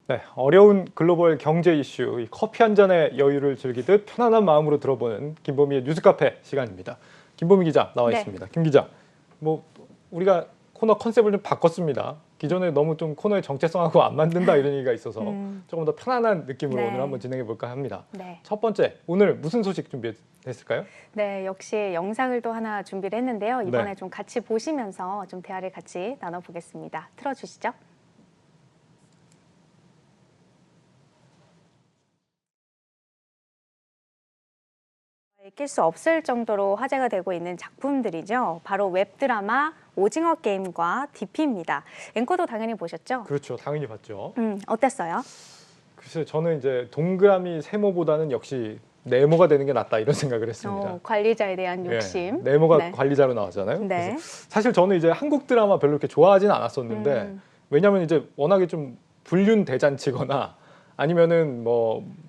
네, 어려운 글로벌 경제 이슈, 이 커피 한 잔의 여유를 즐기듯 편안한 마음으로 들어보는 김보미의 뉴스카페 시간입니다. 김보미 기자 나와 네. 있습니다. 김 기자, 우리가 코너 컨셉을 좀 바꿨습니다. 기존에 너무 좀 코너의 정체성하고 안 맞는다 이런 얘기가 있어서 조금 더 편안한 느낌으로 네. 오늘 한번 진행해 볼까 합니다. 네. 첫 번째, 오늘 무슨 소식 준비했을까요? 네, 역시 영상을 또 하나 준비를 했는데요. 이번에 네. 좀 같이 보시면서 좀 대화를 같이 나눠보겠습니다. 틀어주시죠. 낄 수 없을 정도로 화제가 되고 있는 작품들이죠. 바로 웹드라마 오징어 게임과 DP입니다. 앵커도 당연히 보셨죠? 그렇죠, 당연히 봤죠. 어땠어요? 글쎄요, 저는 이제 동그라미 세모보다는 역시 네모가 되는 게 낫다 이런 생각을 했습니다. 관리자에 대한 욕심. 네모가 네. 관리자로 나왔잖아요. 네. 그래서 사실 저는 이제 한국 드라마 별로 이렇게 좋아하지는 않았었는데 왜냐하면 이제 워낙에 좀 불륜 대잔치거나 아니면은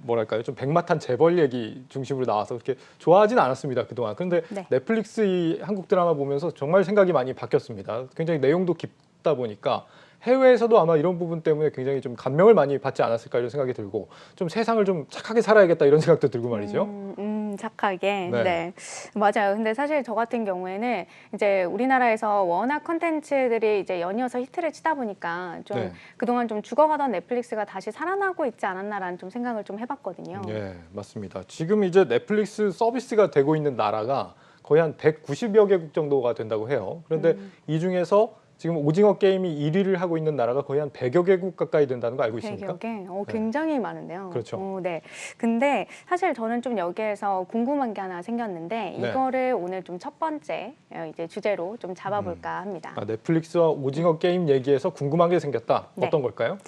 뭐랄까요, 좀 백마탄 재벌 얘기 중심으로 나와서 그렇게 좋아하진 않았습니다 그동안. 그런데 네. 넷플릭스 이 한국 드라마 보면서 정말 생각이 많이 바뀌었습니다. 굉장히 내용도 깊다 보니까 해외에서도 아마 이런 부분 때문에 굉장히 좀 감명을 많이 받지 않았을까 이런 생각이 들고, 좀 세상을 좀 착하게 살아야겠다 이런 생각도 들고 말이죠. 착하게. 네. 네. 맞아요. 근데 사실 저 같은 경우에는 이제 우리나라에서 워낙 컨텐츠들이 이제 연이어서 히트를 치다 보니까 좀 네. 그동안 좀 죽어가던 넷플릭스가 다시 살아나고 있지 않았나라는 좀 생각을 좀 해봤거든요. 예, 맞습니다. 지금 이제 넷플릭스 서비스가 되고 있는 나라가 거의 한 190여 개국 정도가 된다고 해요. 그런데 이 중에서 지금 오징어 게임이 1위를 하고 있는 나라가 거의 한 100여 개국 가까이 된다는 거 알고 있습니까? 100여 개? 굉장히 많은데요. 그렇죠. 네. 근데 사실 저는 좀 여기에서 궁금한 게 하나 생겼는데 네. 이거를 오늘 좀 첫 번째 이제 주제로 좀 잡아볼까 합니다. 넷플릭스와 오징어 게임 얘기에서 궁금한 게 생겼다. 네. 어떤 걸까요?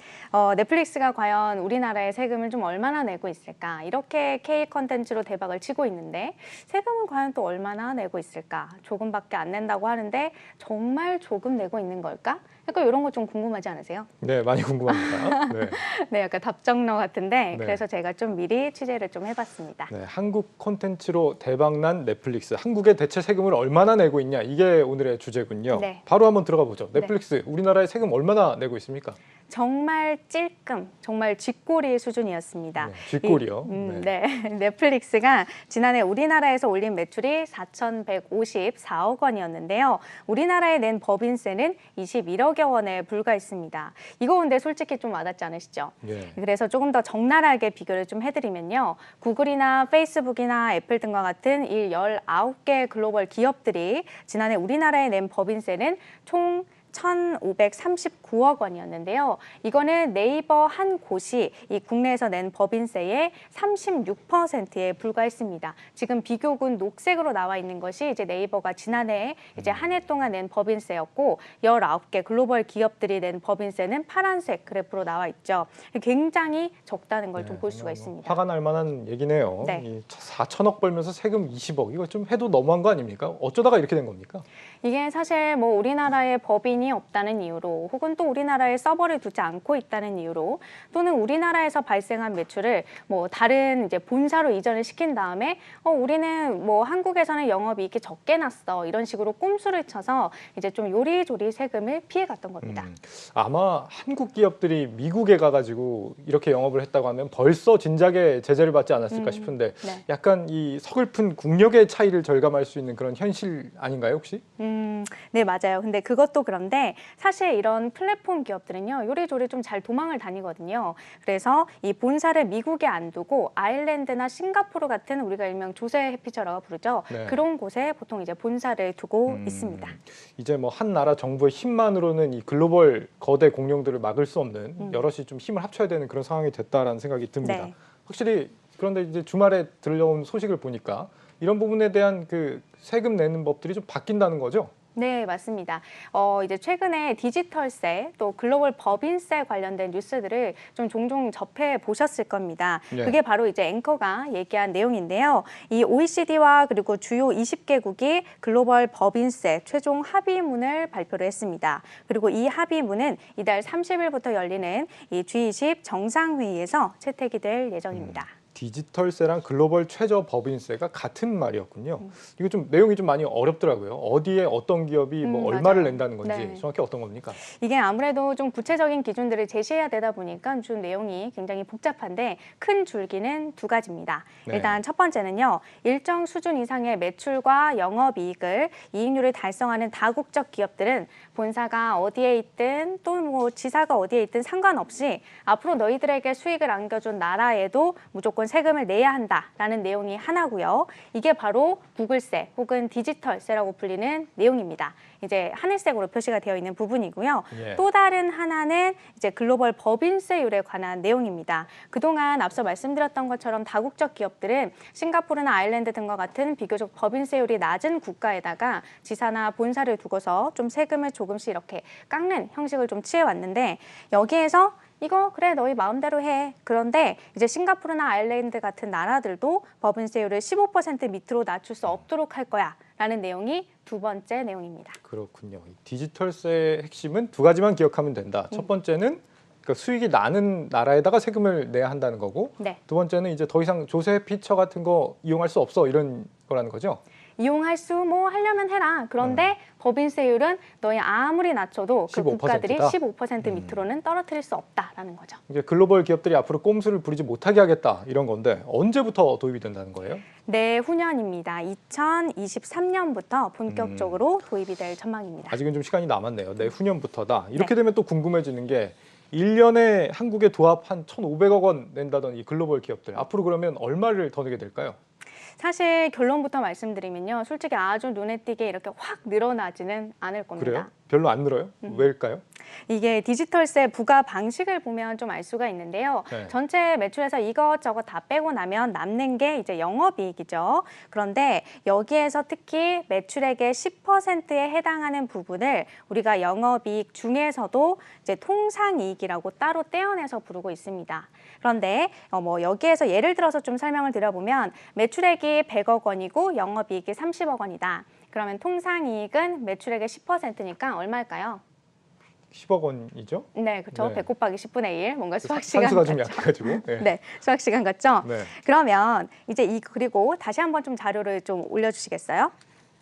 넷플릭스가 과연 우리나라에 세금을 좀 얼마나 내고 있을까? 이렇게 K 컨텐츠로 대박을 치고 있는데 세금은 과연 또 얼마나 내고 있을까? 조금밖에 안 낸다고 하는데 정말 조금 내고 있는 걸까? 약간 이런 거 좀 궁금하지 않으세요? 네, 많이 궁금합니다. 네. 네, 약간 답정너 같은데 네. 그래서 제가 좀 미리 취재를 좀 해봤습니다. 네, 한국 콘텐츠로 대박난 넷플릭스, 한국의 대체 세금을 얼마나 내고 있냐, 이게 오늘의 주제군요. 네. 바로 한번 들어가 보죠. 넷플릭스, 우리나라에 세금 얼마나 내고 있습니까? 정말 찔끔, 정말 쥐꼬리 수준이었습니다. 네, 쥐꼬리요. 네. 넷플릭스가 지난해 우리나라에서 올린 매출이 4,154억 원이었는데요. 우리나라에 낸 법인세는 21억여 원에 불과했습니다. 이거 근데 솔직히 좀 와닿지 않으시죠? 네. 그래서 조금 더 적나라하게 비교를 좀 해드리면요. 구글이나 페이스북이나 애플 등과 같은 이 19개 글로벌 기업들이 지난해 우리나라에 낸 법인세는 총 1,539억 원이었는데요. 이거는 네이버 한 곳이 이 국내에서 낸 법인세의 36%에 불과했습니다. 지금 비교군 녹색으로 나와 있는 것이 이제 네이버가 지난해 이제 한 해 동안 낸 법인세였고 19개 글로벌 기업들이 낸 법인세는 파란색 그래프로 나와 있죠. 굉장히 적다는 걸 좀 볼 수가 있습니다. 화가 날 만한 얘기네요. 네. 4천억 벌면서 세금 20억, 이거 좀 해도 너무한 거 아닙니까? 어쩌다가 이렇게 된 겁니까? 이게 사실 뭐 우리나라에 법인이 없다는 이유로 혹은 또 우리나라에 서버를 두지 않고 있다는 이유로 또는 우리나라에서 발생한 매출을 뭐 다른 이제 본사로 이전을 시킨 다음에 우리는 뭐 한국에서는 영업이익이 적게 났어 이런 식으로 꼼수를 쳐서 이제 좀 요리조리 세금을 피해갔던 겁니다. 아마 한국 기업들이 미국에 가가지고 이렇게 영업을 했다고 하면 벌써 진작에 제재를 받지 않았을까 싶은데 네. 약간 이 서글픈 국력의 차이를 절감할 수 있는 그런 현실 아닌가요, 혹시? 네, 맞아요. 근데 그것도 그런데 사실 이런 플랫폼 기업들은요, 요리조리 좀 잘 도망을 다니거든요. 그래서 이 본사를 미국에 안 두고 아일랜드나 싱가포르 같은 우리가 일명 조세 해피처라고 부르죠. 네. 그런 곳에 보통 이제 본사를 두고 있습니다. 이제 뭐 한 나라 정부의 힘만으로는 이 글로벌 거대 공룡들을 막을 수 없는 여럿이 좀 힘을 합쳐야 되는 그런 상황이 됐다라는 생각이 듭니다. 네. 확실히 그런데 이제 주말에 들려온 소식을 보니까 이런 부분에 대한 그 세금 내는 법들이 좀 바뀐다는 거죠? 네, 맞습니다. 이제 최근에 디지털세 또 글로벌 법인세 관련된 뉴스들을 좀 종종 접해 보셨을 겁니다. 네. 그게 바로 이제 앵커가 얘기한 내용인데요. 이 OECD와 그리고 주요 20개국이 글로벌 법인세 최종 합의문을 발표를 했습니다. 그리고 이 합의문은 이달 30일부터 열리는 이 G20 정상회의에서 채택이 될 예정입니다. 디지털세랑 글로벌 최저 법인세가 같은 말이었군요. 이거 좀 내용이 좀 많이 어렵더라고요. 어디에 어떤 기업이 뭐 얼마를 맞아요. 낸다는 건지 네. 정확히 어떤 겁니까? 이게 아무래도 좀 구체적인 기준들을 제시해야 되다 보니까 좀 내용이 굉장히 복잡한데 큰 줄기는 두 가지입니다. 네. 일단 첫 번째는요. 일정 수준 이상의 매출과 영업이익을 이익률을 달성하는 다국적 기업들은 본사가 어디에 있든 또 뭐 지사가 어디에 있든 상관없이 앞으로 너희들에게 수익을 안겨준 나라에도 무조건 세금을 내야 한다라는 내용이 하나고요. 이게 바로 구글세 혹은 디지털세라고 불리는 내용입니다. 이제 하늘색으로 표시가 되어 있는 부분이고요. 예. 또 다른 하나는 이제 글로벌 법인세율에 관한 내용입니다. 그동안 앞서 말씀드렸던 것처럼 다국적 기업들은 싱가포르나 아일랜드 등과 같은 비교적 법인세율이 낮은 국가에다가 지사나 본사를 두고서 좀 세금을 조금씩 이렇게 깎는 형식을 좀 취해왔는데 여기에서 이거 그래 너희 마음대로 해. 그런데 이제 싱가포르나 아일랜드 같은 나라들도 법인세율을 15% 밑으로 낮출 수 없도록 할 거야 라는 내용이 두 번째 내용입니다. 그렇군요. 이 디지털세의 핵심은 두 가지만 기억하면 된다. 첫 번째는 그러니까 수익이 나는 나라에다가 세금을 내야 한다는 거고, 네. 두 번째는 이제 더 이상 조세 피처 같은 거 이용할 수 없어 이런 거라는 거죠. 이용할 수 뭐 하려면 해라. 그런데 법인세율은 너희 아무리 낮춰도 그 15%다? 국가들이 15% 밑으로는 떨어뜨릴 수 없다라는 거죠. 이제 글로벌 기업들이 앞으로 꼼수를 부리지 못하게 하겠다 이런 건데 언제부터 도입이 된다는 거예요? 내후년입니다. 2023년부터 본격적으로 도입이 될 전망입니다. 아직은 좀 시간이 남았네요. 내후년부터다. 이렇게 되면 또 궁금해지는 게 1년에 한국에 도합 한 1,500억 원 낸다던 이 글로벌 기업들 앞으로 그러면 얼마를 더 내게 될까요? 사실 결론부터 말씀드리면요. 솔직히 아주 눈에 띄게 이렇게 확 늘어나지는 않을 겁니다. 그래요? 별로 안 늘어요? 왜일까요? 이게 디지털세 부과 방식을 보면 좀 알 수가 있는데요. 네. 전체 매출에서 이것저것 다 빼고 나면 남는 게 이제 영업이익이죠. 그런데 여기에서 특히 매출액의 10%에 해당하는 부분을 우리가 영업이익 중에서도 이제 통상이익이라고 따로 떼어내서 부르고 있습니다. 그런데 뭐 여기에서 예를 들어서 좀 설명을 드려보면 매출액이 100억 원이고 영업이익이 30억 원이다. 그러면 통상이익은 매출액의 10%니까 얼마일까요? 10억 원이죠? 네, 그렇죠. 네. 100 곱하기 10분의 1. 뭔가 수학 시간 산수가 좀 같죠. 약해가지고. 네. 네, 수학 시간 같죠? 네. 그러면 이제 그리고 다시 한번 좀 자료를 좀 올려주시겠어요?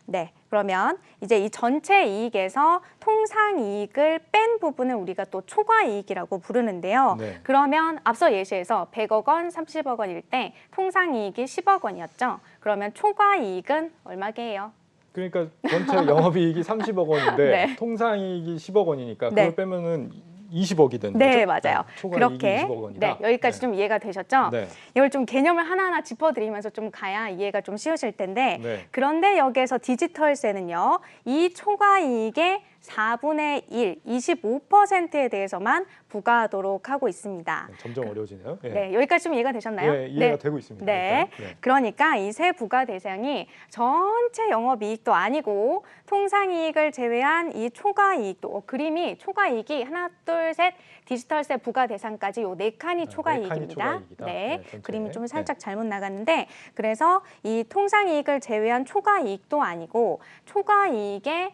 네, 그러면 이제 이 전체 이익에서 통상이익을 뺀 부분을 우리가 또 초과이익이라고 부르는데요. 네. 그러면 앞서 예시에서 100억 원, 30억 원일 때 통상이익이 10억 원이었죠. 그러면 초과이익은 얼마게요? 그러니까 전체 영업이익이 30억 원인데 네. 통상이익이 10억 원이니까 네. 그걸 빼면은 20억이 되는 네, 거죠? 맞아요. 초과이익이 그렇게 20억 원이다. 네, 여기까지 네. 좀 이해가 되셨죠? 네. 이걸 좀 개념을 하나하나 짚어드리면서 좀 가야 이해가 좀 쉬우실 텐데 네. 그런데 여기에서 디지털세는요. 이 초과이익의 4분의 1, 25%에 대해서만 부과하도록 하고 있습니다. 점점 어려워지네요. 네. 네, 여기까지 좀 이해가 되셨나요? 네, 이해가 되고 있습니다. 네. 일단. 네. 그러니까 이 세 부과 대상이 전체 영업이익도 아니고 통상이익을 제외한 이 초과이익도 그림이 초과이익이 하나, 둘, 셋 디지털세 부과 대상까지 요 네 칸이 초과이익입니다. 초과이익이다. 네, 네, 전체. 그림이 좀 네. 살짝 잘못 나갔는데 그래서 이 통상이익을 제외한 초과이익도 아니고 초과이익의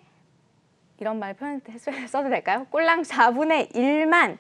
이런 말 표현 써도 될까요? 꼴랑 4분의 1만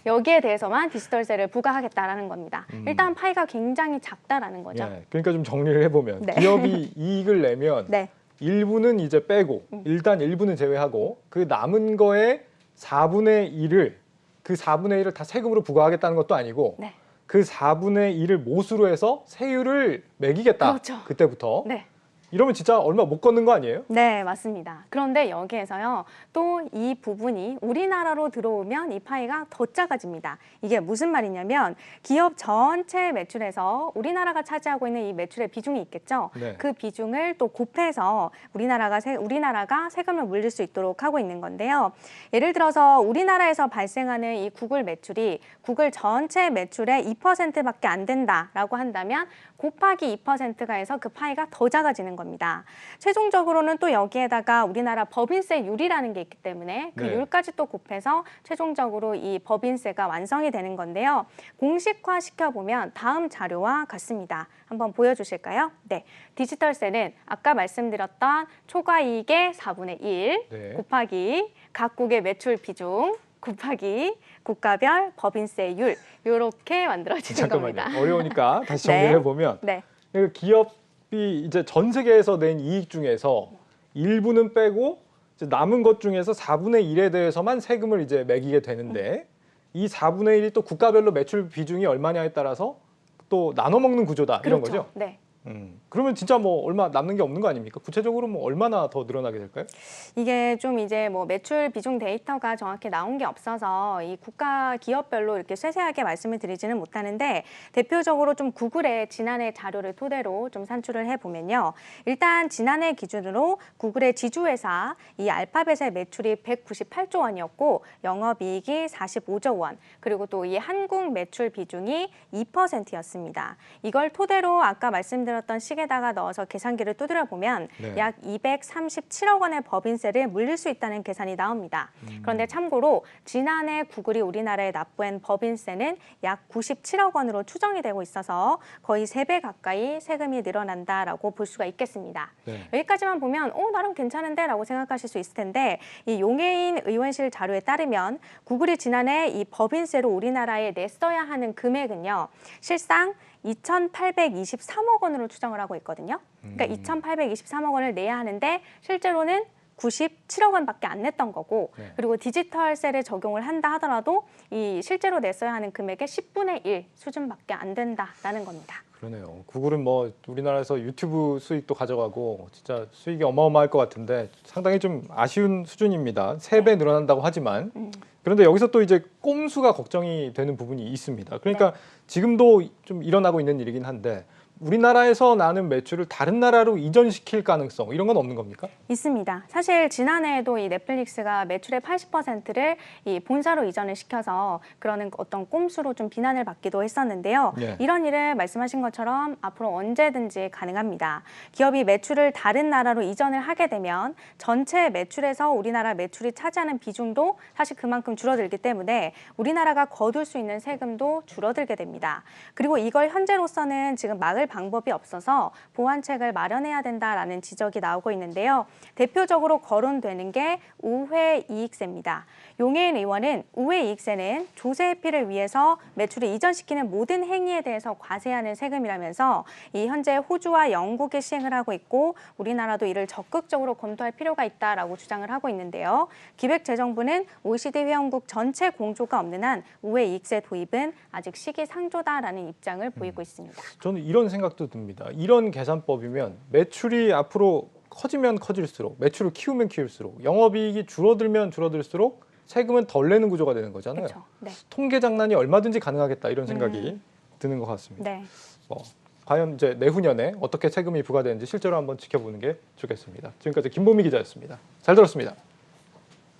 여기에 대해서만 디지털세를 부과하겠다라는 겁니다. 일단 파이가 굉장히 작다라는 거죠. 네. 그러니까 좀 정리를 해보면 네. 기업이 이익을 내면 네. 일부는 이제 빼고 일단 일부는 제외하고 그 남은 거에 4분의 1을 그 4분의 1을 다 세금으로 부과하겠다는 것도 아니고 네. 그 4분의 1을 모수로 해서 세율을 매기겠다. 그렇죠. 그때부터. 네. 이러면 진짜 얼마 못 걷는 거 아니에요? 네, 맞습니다. 그런데 여기에서요, 또 이 부분이 우리나라로 들어오면 이 파이가 더 작아집니다. 이게 무슨 말이냐면 기업 전체 매출에서 우리나라가 차지하고 있는 이 매출의 비중이 있겠죠. 네. 그 비중을 또 곱해서 우리나라가 세금을 물릴 수 있도록 하고 있는 건데요. 예를 들어서 우리나라에서 발생하는 이 구글 매출이 구글 전체 매출의 2%밖에 안 된다라고 한다면 곱하기 2%가 해서 그 파이가 더 작아지는 겁니다. 최종적으로는 또 여기에다가 우리나라 법인세율이라는 게 있기 때문에 그 네. 율까지 또 곱해서 최종적으로 이 법인세가 완성이 되는 건데요. 공식화 시켜보면 다음 자료와 같습니다. 한번 보여주실까요? 네, 디지털세는 아까 말씀드렸던 초과이익의 4분의 1 네. 곱하기 각국의 매출 비중 곱하기 국가별 법인세율 이렇게 만들어지는 잠깐만요. 겁니다. 어려우니까 다시 정리를 네. 해보면 네. 그 기업이 이제 전 세계에서 낸 이익 중에서 일부는 빼고 이제 남은 것 중에서 4분의 1에 대해서만 세금을 이제 매기게 되는데 이 4분의 1이 또 국가별로 매출 비중이 얼마냐에 따라서 또 나눠 먹는 구조다 이런 그렇죠. 거죠. 네. 그러면 진짜 뭐 얼마 남는 게 없는 거 아닙니까? 구체적으로 뭐 얼마나 더 늘어나게 될까요? 이게 좀 이제 뭐 매출 비중 데이터가 정확히 나온 게 없어서 이 국가 기업별로 이렇게 세세하게 말씀을 드리지는 못하는데 대표적으로 좀 구글의 지난해 자료를 토대로 좀 산출을 해보면요. 일단 지난해 기준으로 구글의 지주회사 이 알파벳의 매출이 198조 원이었고 영업이익이 45조 원 그리고 또 이 한국 매출 비중이 2%였습니다. 이걸 토대로 아까 말씀드렸던 식에다가 넣어서 계산기를 두드려 보면 네. 약 237억 원의 법인세를 물릴 수 있다는 계산이 나옵니다. 그런데 참고로 지난해 구글이 우리나라에 납부한 법인세는 약 97억 원으로 추정이 되고 있어서 거의 3배 가까이 세금이 늘어난다라고 볼 수가 있겠습니다. 네. 여기까지만 보면 나름 괜찮은데 라고 생각하실 수 있을 텐데 이 용해인 의원실 자료에 따르면 구글이 지난해 이 법인세로 우리나라에 냈어야 하는 금액은요. 실상 2,823억 원으로 추정을 하고 있거든요. 그러니까 2,823억 원을 내야 하는데 실제로는 97억 원밖에 안 냈던 거고 네. 그리고 디지털세를 적용을 한다 하더라도 이 실제로 냈어야 하는 금액의 10분의 1 수준밖에 안 된다라는 겁니다. 그러네요. 구글은 뭐 우리나라에서 유튜브 수익도 가져가고 진짜 수익이 어마어마할 것 같은데 상당히 좀 아쉬운 수준입니다. 3배 늘어난다고 하지만 그런데 여기서 또 이제 꼼수가 걱정이 되는 부분이 있습니다. 그러니까 지금도 좀 일어나고 있는 일이긴 한데 우리나라에서 나는 매출을 다른 나라로 이전시킬 가능성 이런 건 없는 겁니까? 있습니다. 사실 지난해에도 이 넷플릭스가 매출의 80%를 이 본사로 이전을 시켜서 그러는 어떤 꼼수로 좀 비난을 받기도 했었는데요. 네. 이런 일을 말씀하신 것처럼 앞으로 언제든지 가능합니다. 기업이 매출을 다른 나라로 이전을 하게 되면 전체 매출에서 우리나라 매출이 차지하는 비중도 사실 그만큼 줄어들기 때문에 우리나라가 거둘 수 있는 세금도 줄어들게 됩니다. 그리고 이걸 현재로서는 지금 막을 방법이 없어서 보완책을 마련해야 된다라는 지적이 나오고 있는데요. 대표적으로 거론되는 게 우회이익세입니다. 용해인 의원은 우회이익세는 조세 회피를 위해서 매출을 이전시키는 모든 행위에 대해서 과세하는 세금이라면서 이 현재 호주와 영국이 시행을 하고 있고 우리나라도 이를 적극적으로 검토할 필요가 있다라고 주장을 하고 있는데요. 기획재정부는 OECD 회원국 전체 공조가 없는 한 우회이익세 도입은 아직 시기상조다라는 입장을 보이고 있습니다. 저는 이런 생각도 듭니다. 이런 계산법이면 매출이 앞으로 커지면 커질수록 매출을 키우면 키울수록 영업이익이 줄어들면 줄어들수록 세금은 덜 내는 구조가 되는 거잖아요. 그렇죠. 네. 통계 장난이 얼마든지 가능하겠다 이런 생각이 드는 것 같습니다. 네. 과연 이제 내후년에 어떻게 세금이 부과되는지 실제로 한번 지켜보는 게 좋겠습니다. 지금까지 김보미 기자였습니다. 잘 들었습니다.